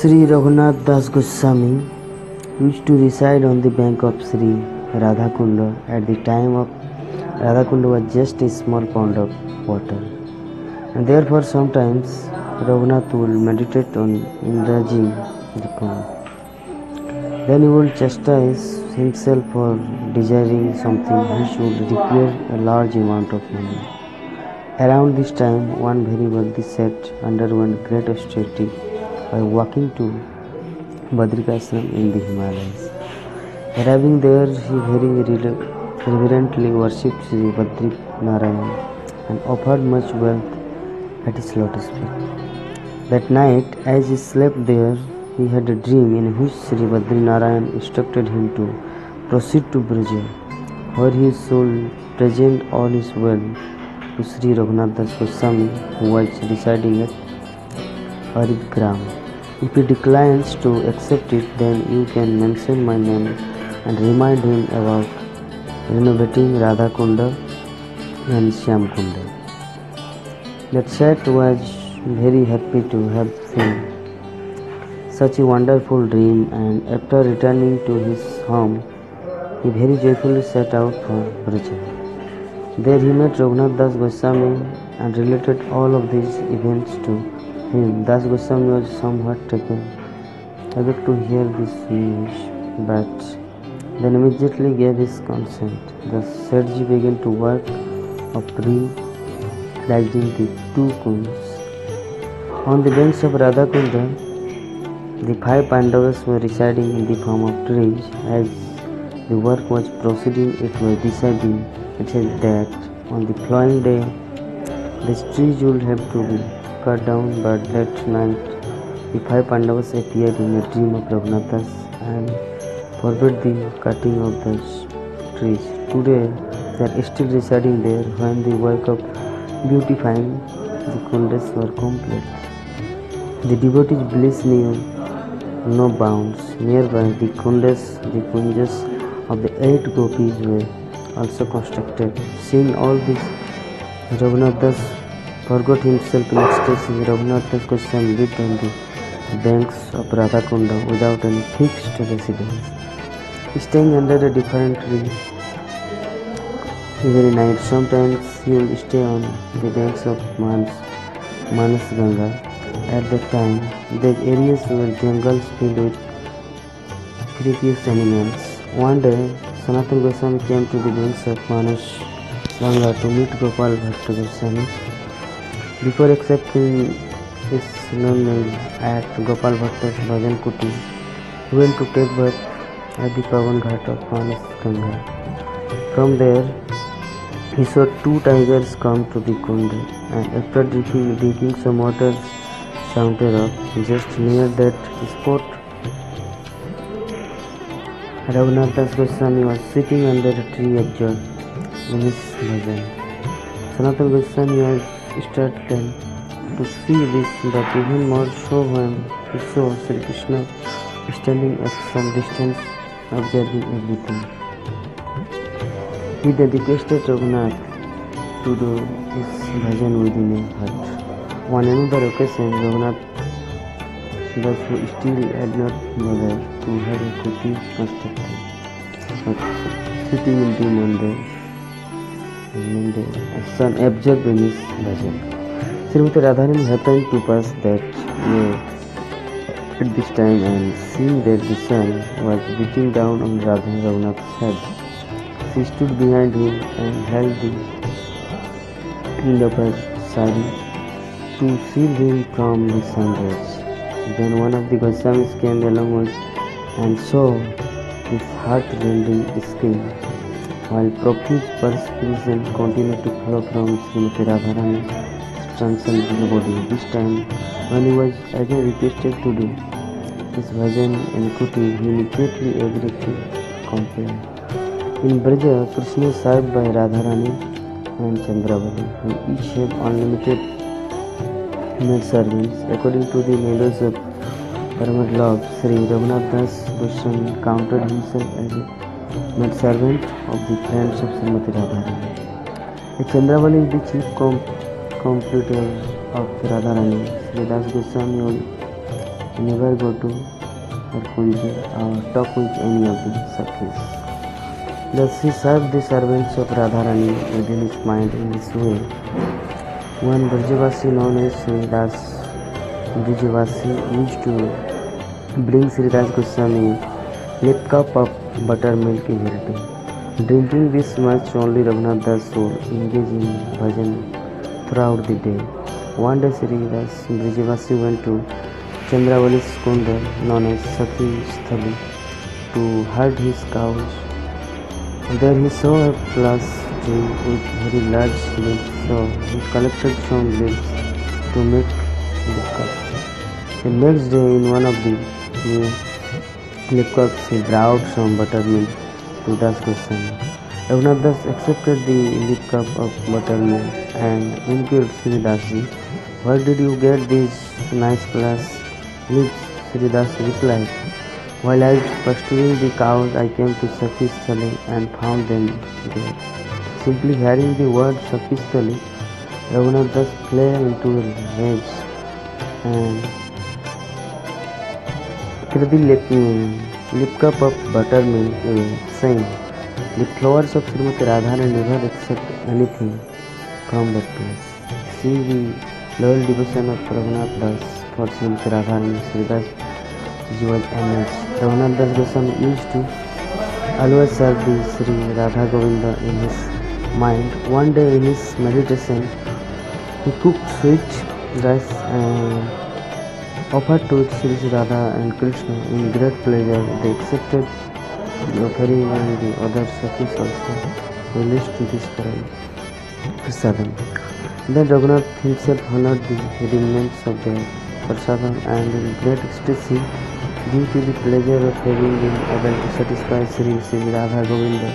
Sri Raghunath Das Goswami used to reside on the bank of Sri Radhakunda. At the time of Radhakunda was just a small pond of water, and therefore sometimes Raghunath would meditate on indulging the pond. Then he would chastise himself for desiring something which would require a large amount of money. Around this time, one very wealthy Seth underwent great austerity by walking to Badrikashram in the Himalayas. Arriving there, he very reverently worshipped Sri Badri Narayan and offered much wealth at his lotus feet. That night, as he slept there, he had a dream in which Sri Badri Narayan instructed him to proceed to Braja, where he should present all his wealth to Sri Raghunath Das Goswami, who was residing at Arigram. If he declines to accept it, then you can mention my name and remind him about renovating Radhakunda and Shyamkunda. That Seth was very happy to have seen such a wonderful dream, and after returning to his home, he very joyfully set out for Braja. There he met Raghunath Das Goswami and related all of these events to him. Das Goswami was somewhat taken aback to hear this news, but then immediately gave his consent. Thus Sethji began to work of realizing the two kunds. On the banks of Radhakunda, the 5 Pandavas were residing in the form of trees. As the work was proceeding, it was decided that on the following day, these trees would have to be cut down, but that night the 5 Pandavas appeared in a dream of Raghunath and forbade the cutting of those trees. Today they are still residing there when the work of beautifying the kundas were complete. The devotees' bliss knew no bounds. Nearby the kunjas of the 8 gopis were also constructed. Seeing all this, Raghunath Das forgot himself in ecstasy. Raghunath Das Goswami lived on the banks of Radhakunda without any fixed residence, staying under a different tree every night. Sometimes he would stay on the banks of Manas Ganga. At that time, these areas were jungles filled with ferocious animals. One day, Sanatana Goswami came to the banks of Manas Ganga to meet Gopal Bhatta Goswami. Before accepting his name at Gopal Bhatta's Bhajan Kuti, he went to take bath at the Pavan Ghat of Manas Ganga. From there, he saw 2 tigers come to the kund, and after drinking some water, shouted up. Just near that spot, Raghunath Das Goswami was sitting under a tree absorbed in his bhajan. Sanatana Goswami was startled to see this, but even more so when he saw Sri Krishna standing at some distance observing everything. He then requested Raghunath to do his bhajan within a hut. On another occasion, Raghunath Das, who still had not bothered to have a kuti constructed, but sitting in the Monday, a son absorbed in his bhajan. Srimati Radharani happened to pass that way at this time, and seeing that the sun was beating down on Raghunath's head, she stood behind him and held the end of her sari to shield him from the sun rays. Then one of the Goswamis came along and saw his heart-rending scene, while profuse perspiration continued to flow from Srimati Radharani's transcendental body. This time, when he was again requested to do his bhajan in kuti, he immediately agreed to comply. In Braja, Krishna is served by Radharani and Chandravali, who each have unlimited maid servants. According to the meadows of Paramad love, Sri Raghunath Das Goswami counted himself as a maid servant of the friends of Srimati Radharani. Chandravali is the chief completer of Radharani. Sri Das Goswami He never go to Kunja or talk with any of the Sakhis. Thus he served the servants of Radharani within his mind in this way. One Brajavasi known as Sridas Brajavasi used to bring Sridas Goswami a cup of buttermilk every day. Drinking this much, only Raghunath Das would engage in bhajan throughout the day. One day Sridas Brajavasi went to Chandravali's kunda known as Sakhi Sthali to herd his cows. There he saw a plus tree with very large leaves, so he collected some leaves to make the cup. The next day in one of the lip cups he brought some buttermilk to Das Goswami. Raghunath Das accepted the lip cup of buttermilk and inquired Sridasji, "Where did you get these nice plus leaves?" Sridas replied, "While I was pasturing the cows, I came to Sakhi Sthali and found them there." Simply hearing the word Sakhi Sthali, Raghunath Das fell into a rage and took the lip cup of buttermilk, saying, "The flowers of Srimati Radharani never accept anything from that place." See the loyal devotion of Raghunath Das for Srimati Radharani. Sridas was amazed. Raghunath Das Goswami used to always serve the Sri Radha Govinda in his mind. One day in his meditation, he cooked sweet rice and offered to Sri Radha and Krishna. In great pleasure, they accepted the offering and the other Sakhis also released to this prasadam. Then Raghunath himself honored the remnants of the prasadam and in great ecstasy, due to the pleasure of having been able to satisfy Sri Radha Govinda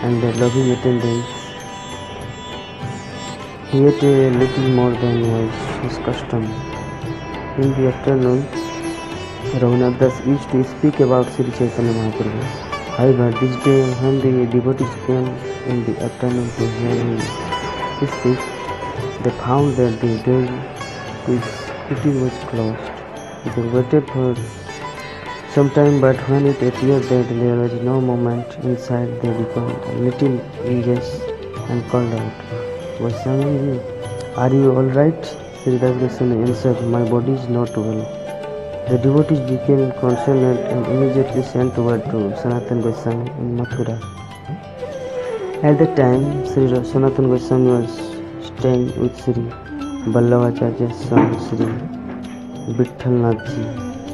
and their loving attendants, he ate a little more than was his custom. In the afternoon, Raghunath Das used to speak about Sri Chaitanya Mahaprabhu. However, this day when the devotees came in the afternoon to hear him speak, they found that the door to his kitty was closed. They waited for some time, but when it appeared that there was no movement inside, they became a little anxious and called out, "Goswami, are you all right?" Sridas Goswami answered, "My body is not well." The devotees became concerned and immediately sent word to Sanatana Goswami in Mathura. At that time, Sri Sanatana Goswami was staying with Sri Vallabhacharya's son Sri Vithalnathji,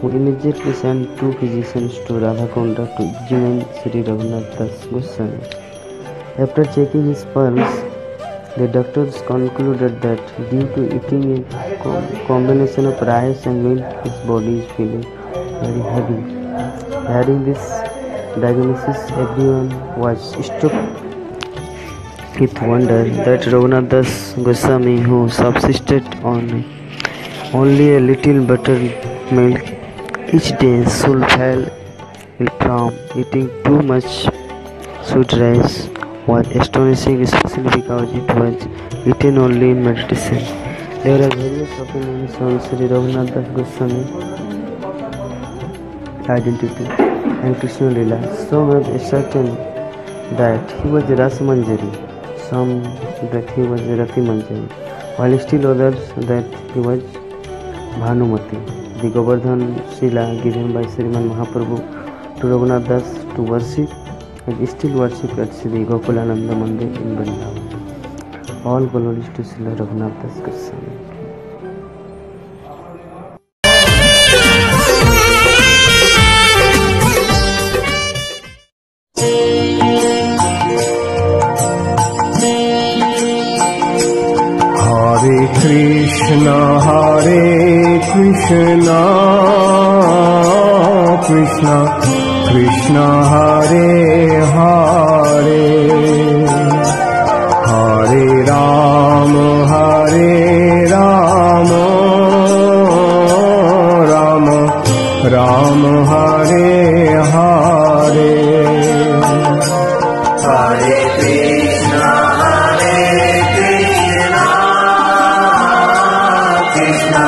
who immediately sent two physicians to Radhakunda to examine Sri Raghunath Das Goswami. After checking his pulse, the doctors concluded that due to eating a combination of rice and milk, his body is feeling very heavy. Hearing this diagnosis, everyone was struck with wonder that Raghunath Das Goswami, who subsisted on only a little buttermilk each day, should fall ill from eating too much sweet rice, was astonishing, especially because it was eaten only in meditation. There are various opinions on Sri Raghunath Das Goswami identity and Krishna Lila. Some have ascertained that he was Ras Manjari, some that he was Rati Manjari, while still others that he was Bhanumati. The Govardhan Shila given by Sriman Mahaprabhu to Raghunath Das to worship and still worship at Sri Gokulananda Mandir in Vrindavan. All glories to Srila Raghunath Das Goswami. Hare Krishna, Krishna Krishna, Hare Hare, Hare Rama, Rama Rama, Hare Hare. Hare Krishna, Krishna